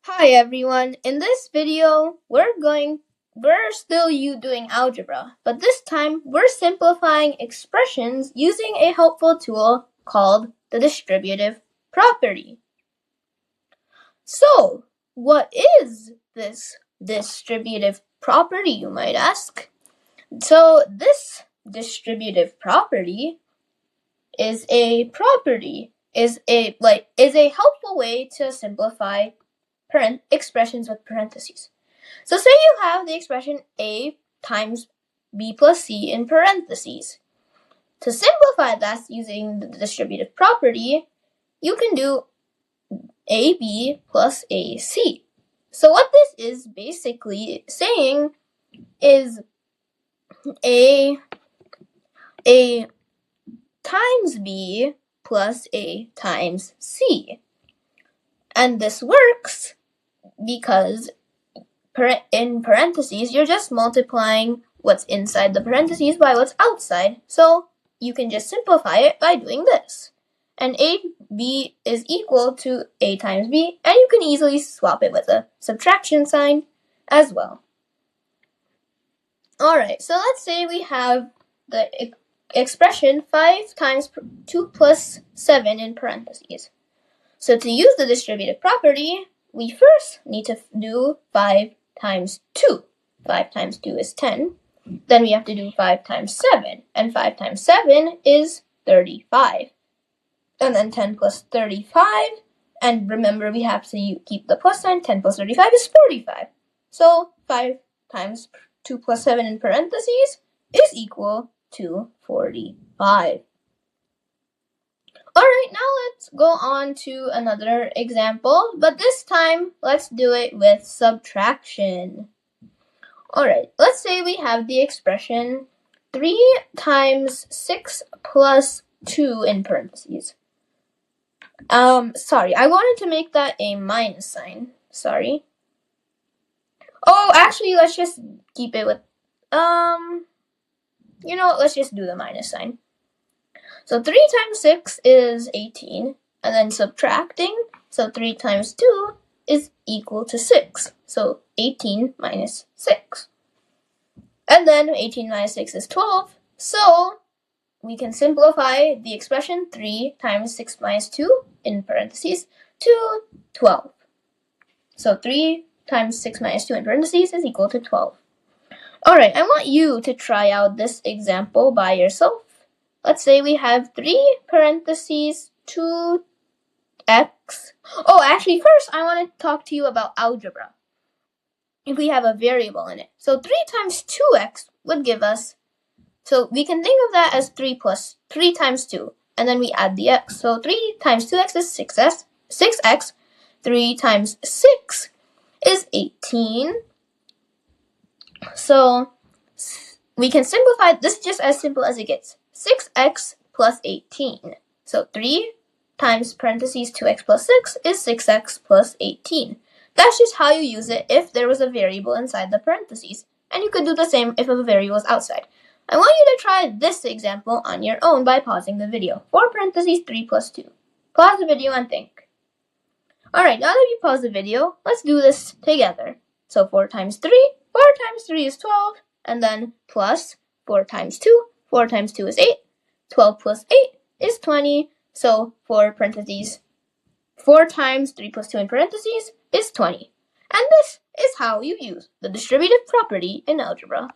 Hi everyone, in this video we're still doing algebra, but this time we're simplifying expressions using a helpful tool called the distributive property. So, what is this distributive property, you might ask? So, this distributive property is a helpful way to simplify expressions with parentheses. So say you have the expression a times b plus c in parentheses. To simplify that using the distributive property, you can do ab plus ac. So what this is basically saying is a times b plus a times c. And this works because in parentheses, you're just multiplying what's inside the parentheses by what's outside. So you can just simplify it by doing this. And AB is equal to A times B, and you can easily swap it with a subtraction sign as well. Alright, so let's say we have the expression 5 times 2 plus 7 in parentheses. So to use the distributive property, we first need to do 5 times 2. 5 times 2 is 10. Then we have to do 5 times 7. And 5 times 7 is 35. And then 10 plus 35. And remember, we have to keep the plus sign. 10 plus 35 is 45. So 5 times 2 plus 7 in parentheses is equal to 45. Alright, now let's go on to another example, but this time let's do it with subtraction. Alright, let's say we have the expression 3 times 6 plus 2 in parentheses. Sorry, I wanted to make that a minus sign. Sorry. Oh, actually, let's just keep it with, let's just do the minus sign. So 3 times 6 is 18, and then subtracting, so 3 times 2 is equal to 6. So 18 minus 6. And then 18 minus 6 is 12, so we can simplify the expression 3 times 6 minus 2, in parentheses, to 12. So 3 times 6 minus 2 in parentheses is equal to 12. Alright, I want you to try out this example by yourself. Let's say we have 3 parentheses 2x. Oh, actually, first I want to talk to you about algebra. If we have a variable in it. So 3 times 2x would give us, so we can think of that as 3 times 2. And then we add the x. So 3 times 2x is 6x. 3 times 6 is 18. So we can simplify this just as simple as it gets. 6x plus 18. So 3 times parentheses 2x plus 6 is 6x plus 18. That's just how you use it if there was a variable inside the parentheses. And you could do the same if a variable is outside. I want you to try this example on your own by pausing the video. 4 parentheses 3 plus 2. Pause the video and think. Alright, now that you pause the video, let's do this together. So 4 times 3. 4 times 3 is 12. And then plus 4 times 2. 4 times 2 is 8. 12 plus 8 is 20. So 4 times 3 plus 2 in parentheses is 20. And this is how you use the distributive property in algebra.